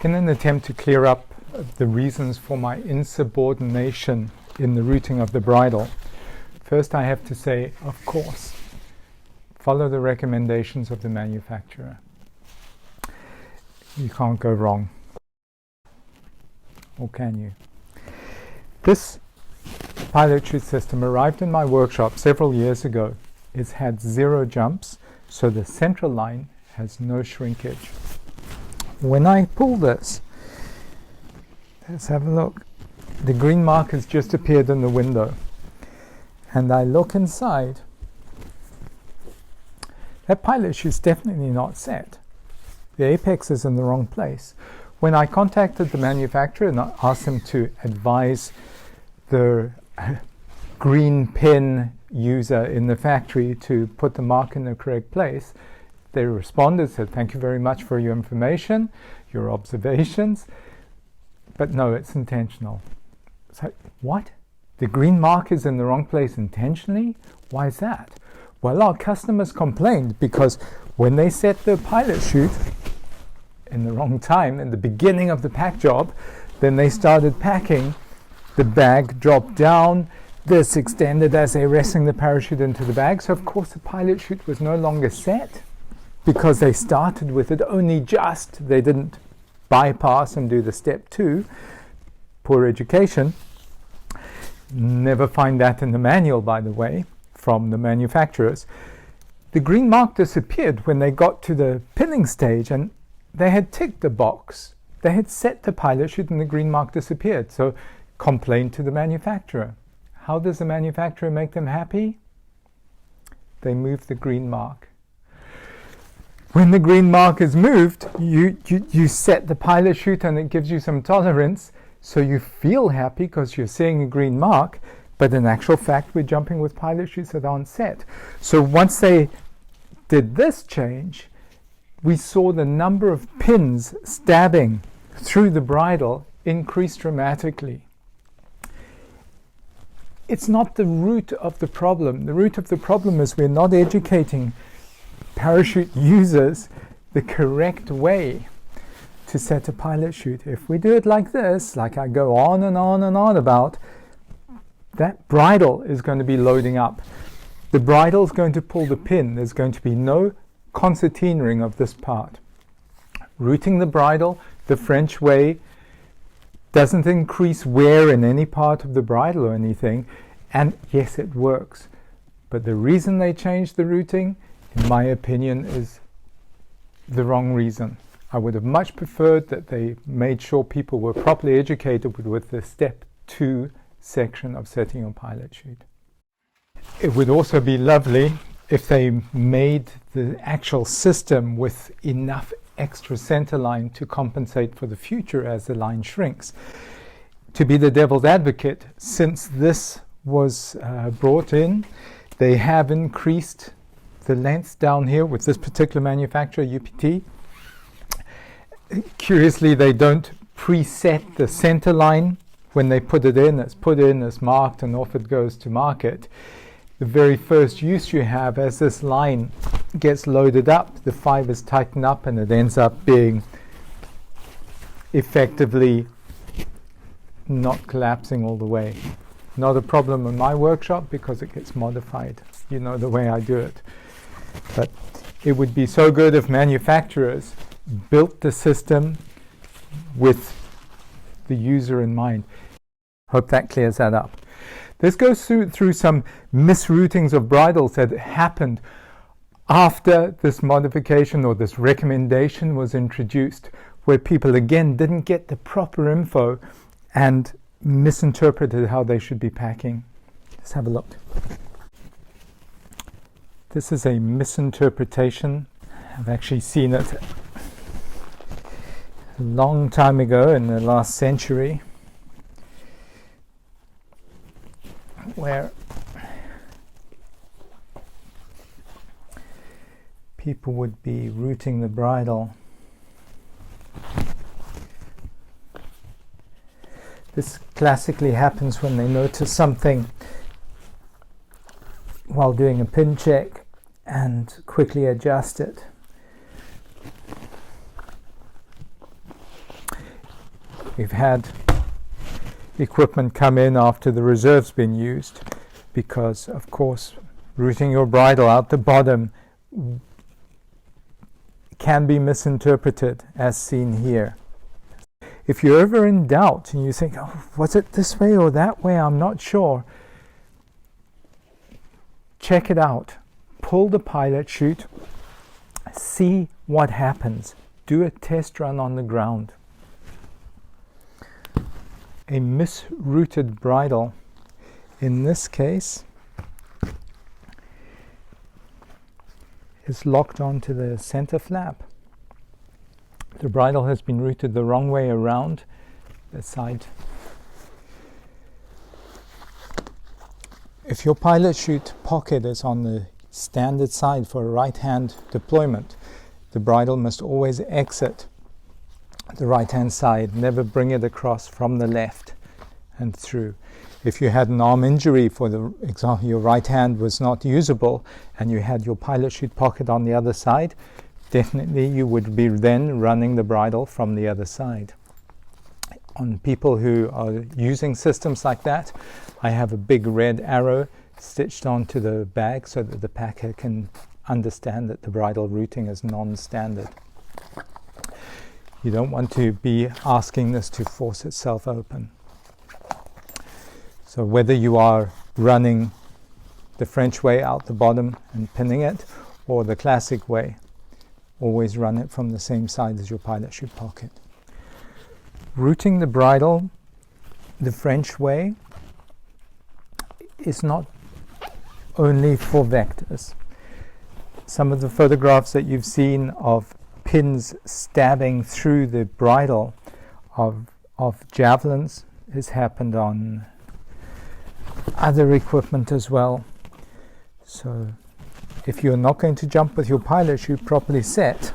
In an attempt to clear up the reasons for my insubordination in the routing of the bridle, first I have to say, of course, follow the recommendations of the manufacturer. You can't go wrong. Or can you? This Pilot Chute system arrived in my workshop several years ago. It's had 0 jumps, so the central line has no shrinkage. When I pull this, let's have a look. The green mark has just appeared in the window. And I look inside. That pilot chute is definitely not set. The apex is in the wrong place. When I contacted the manufacturer and I asked them to advise the green pin user in the factory to put the mark in the correct place, they responded, said, "Thank you very much for your information, your observations, but no, it's intentional." So, what? The green mark is in the wrong place intentionally? Why is that? Well, our customers complained because when they set the pilot chute in the wrong time, in the beginning of the pack job, then they started packing, the bag dropped down, this extended as they wrestling the parachute into the bag. So of course the pilot chute was no longer set because they started with it only just. They didn't bypass and do the step 2. Poor education. Never find that in the manual, by the way, from the manufacturers. The green mark disappeared when they got to the pinning stage, and they had ticked the box. They had set the pilot chute and the green mark disappeared. So complain to the manufacturer. How does the manufacturer make them happy? They move the green mark. When the green mark is moved, you set the pilot chute and it gives you some tolerance, so you feel happy because you're seeing a green mark, but in actual fact we're jumping with pilot chutes that aren't set. So once they did this change, we saw the number of pins stabbing through the bridle increase dramatically. It's not the root of the problem. The root of the problem is we're not educating parachute users the correct way to set a pilot chute. If we do it like this, like I go on and on and on about, that bridle is going to be loading up. The bridle is going to pull the pin. There's going to be no concertinaing of this part. Routing the bridle the French way doesn't increase wear in any part of the bridle or anything, and yes, it works. But the reason they changed the routing, in my opinion, is the wrong reason. I would have much preferred that they made sure people were properly educated with the step 2 section of setting your pilot chute. It would also be lovely if they made the actual system with enough extra center line to compensate for the future as the line shrinks. To be the devil's advocate, since this was brought in, they have increased the length down here with this particular manufacturer, UPT. Curiously, they don't preset the center line when they put it in. It's put in, it's marked, and off it goes to market. The very first use you have, as this line gets loaded up, the fibers tighten up and it ends up being effectively not collapsing all the way. Not a problem in my workshop because it gets modified. You know the way I do it. But it would be so good if manufacturers built the system with the user in mind. Hope that clears that up. Let's go through some misroutings of bridles that happened after this modification or this recommendation was introduced, where people again didn't get the proper info and misinterpreted how they should be packing. Let's have a look. This is a misinterpretation. I've actually seen it a long time ago in the last century, where people would be routing the bridle. This classically happens when they notice something while doing a pin check and quickly adjust it. We've had equipment come in after the reserve's been used, because of course routing your bridle out the bottom can be misinterpreted, as seen here. If you're ever in doubt and you think, oh, was it this way or that way, I'm not sure, check it out. Pull the pilot chute, see what happens. Do a test run on the ground. A misrouted bridle, in this case, is locked onto the center flap. The bridle has been routed the wrong way around the side. If your pilot chute pocket is on the standard side for a right-hand deployment, the bridle must always exit the right-hand side, never bring it across from the left and through. If you had an arm injury, for the example, your right hand was not usable and you had your pilot chute pocket on the other side, definitely you would be then running the bridle from the other side. On people who are using systems like that, I have a big red arrow stitched onto the bag so that the packer can understand that the bridle routing is non-standard. You don't want to be asking this to force itself open. So whether you are running the French way out the bottom and pinning it, or the classic way, always run it from the same side as your pilot chute pocket. Routing the bridle the French way is not only for vectors. Some of the photographs that you've seen of pins stabbing through the bridle of javelins has happened on other equipment as well. So if you're not going to jump with your pilot chute properly set,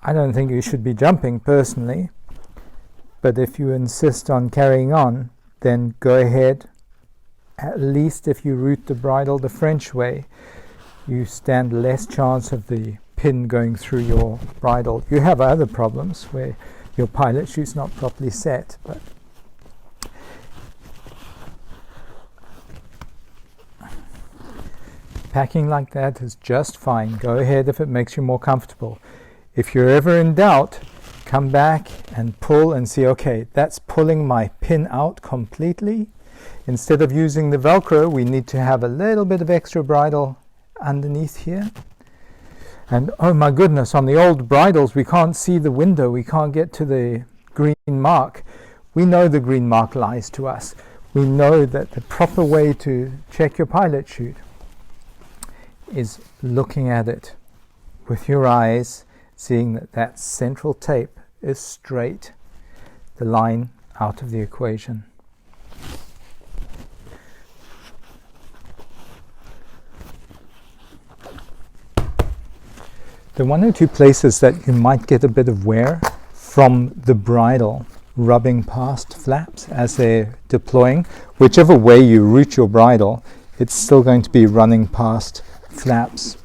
I don't think you should be jumping personally, but if you insist on carrying on, then go ahead. At least if you route the bridle the French way, you stand less chance of the pin going through your bridle. You have other problems where your pilot chute's not properly set, but packing like that is just fine. Go ahead if it makes you more comfortable. If you're ever in doubt, come back and pull and see, okay, that's pulling my pin out completely. Instead of using the Velcro, we need to have a little bit of extra bridle underneath here. And oh my goodness, on the old bridles, we can't see the window. We can't get to the green mark. We know the green mark lies to us. We know that the proper way to check your pilot chute is looking at it with your eyes, seeing that that central tape is straight, the line out of the equation. The one or two places that you might get a bit of wear from the bridle rubbing past flaps as they're deploying, whichever way you route your bridle, it's still going to be running past flaps.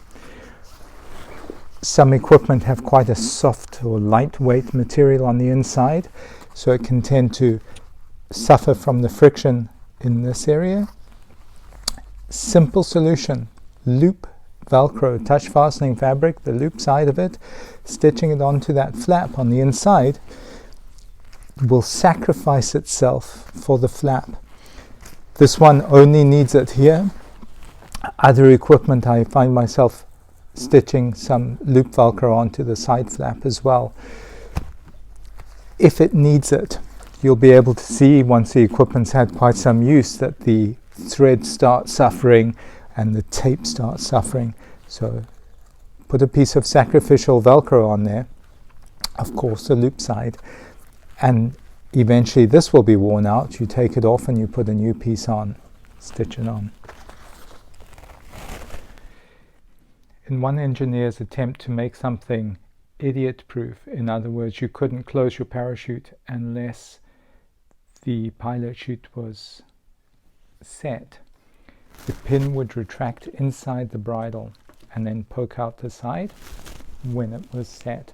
Some equipment have quite a soft or lightweight material on the inside, so it can tend to suffer from the friction in this area. Simple solution: loop Velcro touch fastening fabric, the loop side of it, stitching it onto that flap on the inside will sacrifice itself for the flap. This one only needs it here. Other equipment, I find myself stitching some loop Velcro onto the side flap as well. If it needs it, you'll be able to see once the equipment's had quite some use that the thread starts suffering and the tape starts suffering. So put a piece of sacrificial Velcro on there, of course the loop side, and eventually this will be worn out. You take it off and you put a new piece on, stitch it on. In one engineer's attempt to make something idiot-proof, in other words, you couldn't close your parachute unless the pilot chute was set, the pin would retract inside the bridle and then poke out the side when it was set.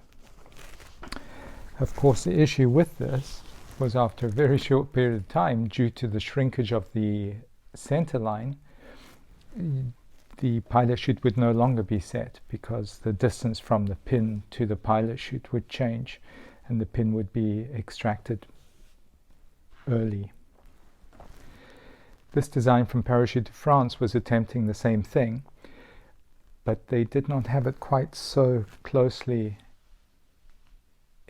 Of course, the issue with this was after a very short period of time, due to the shrinkage of the center line, the pilot chute would no longer be set because the distance from the pin to the pilot chute would change and the pin would be extracted early. This design from Parachute de France was attempting the same thing, but they did not have it quite so closely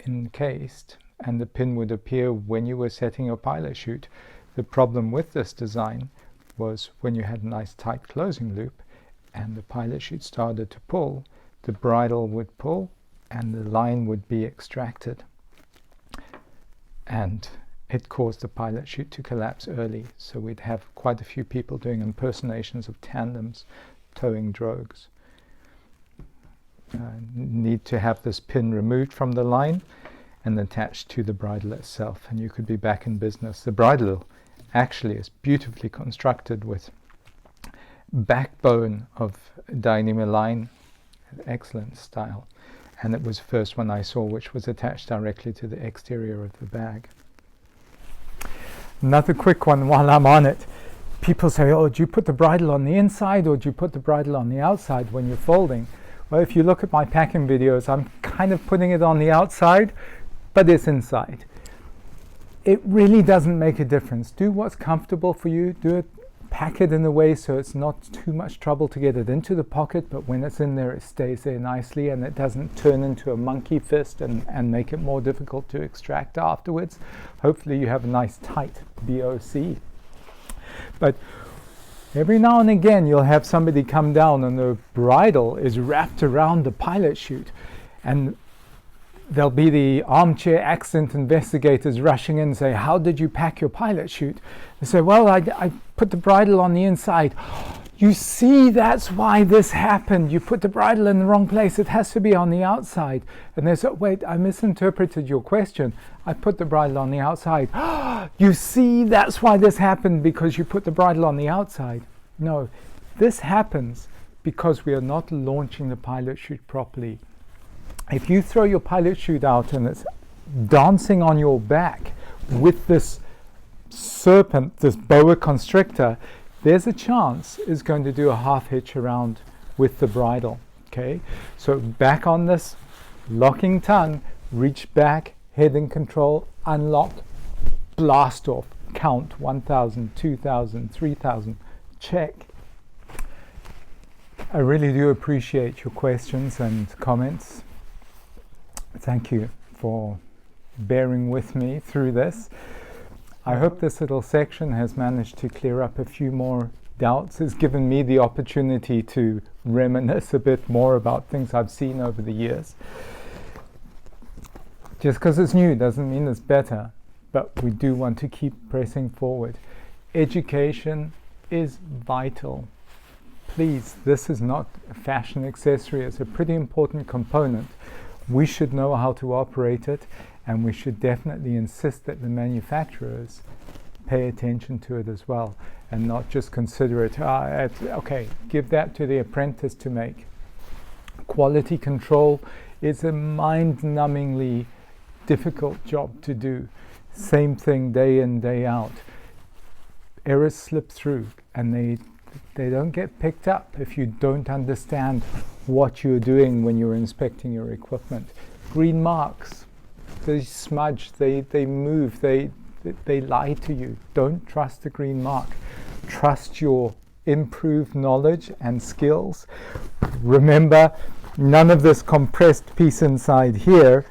encased, and the pin would appear when you were setting your pilot chute. The problem with this design was when you had a nice tight closing loop and the pilot chute started to pull, the bridle would pull and the line would be extracted, and it caused the pilot chute to collapse early. So we'd have quite a few people doing impersonations of tandems towing drogues. Need to have this pin removed from the line and attached to the bridle itself, and you could be back in business. The bridle actually is beautifully constructed with backbone of Dyneema line, excellent style, and it was the first one I saw which was attached directly to the exterior of the bag. Another quick one while I'm on it. People say, oh, do you put the bridle on the inside or do you put the bridle on the outside when you're folding? Well, if you look at my packing videos, I'm kind of putting it on the outside, but it's inside. It really doesn't make a difference. Do what's comfortable for you. Do it, pack it in a way so it's not too much trouble to get it into the pocket, but when it's in there, it stays there nicely and it doesn't turn into a monkey fist and make it more difficult to extract afterwards. Hopefully you have a nice tight BOC. But every now and again, you'll have somebody come down and the bridle is wrapped around the pilot chute, and there'll be the armchair accident investigators rushing in and say, how did you pack your pilot chute? They say, well, I put the bridle on the inside. You see, that's why this happened. You put the bridle in the wrong place. It has to be on the outside. And they say, wait, I misinterpreted your question. I put the bridle on the outside. You see, that's why this happened, because you put the bridle on the outside. No, this happens because we are not launching the pilot chute properly. If you throw your pilot chute out and it's dancing on your back with this serpent, this boa constrictor, there's a chance it's going to do a half hitch around with the bridle. Okay, so back on this, locking tongue, reach back, head in control, unlock, blast off, count 1,000, 2,000, 3,000, check. I really do appreciate your questions and comments. Thank you for bearing with me through this. I hope this little section has managed to clear up a few more doubts. It's given me the opportunity to reminisce a bit more about things I've seen over the years. Just because it's new doesn't mean it's better, but we do want to keep pressing forward. Education is vital. Please, this is not a fashion accessory. It's a pretty important component. We should know how to operate it, and we should definitely insist that the manufacturers pay attention to it as well, and not just consider it, okay, give that to the apprentice to make. Quality control is a mind-numbingly difficult job to do. Same thing day in, day out. Errors slip through, and they don't get picked up if you don't understand what you're doing when you're inspecting your equipment. Green marks, they smudge, they move, they lie to you. Don't trust the green mark. Trust your improved knowledge and skills. Remember, none of this compressed piece inside here.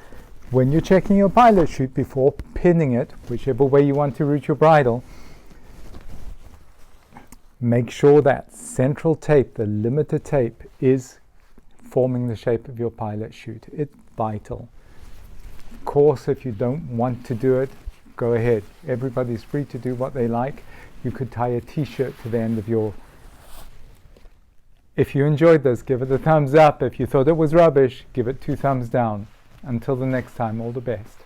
When you're checking your pilot chute before pinning it, whichever way you want to route your bridle, make sure that central tape, the limiter tape, is forming the shape of your pilot chute. It's vital. Of course, if you don't want to do it, go ahead. Everybody's free to do what they like. You could tie a t-shirt to the end of your... If you enjoyed this, give it a thumbs up. If you thought it was rubbish, give it 2 thumbs down. Until the next time, all the best.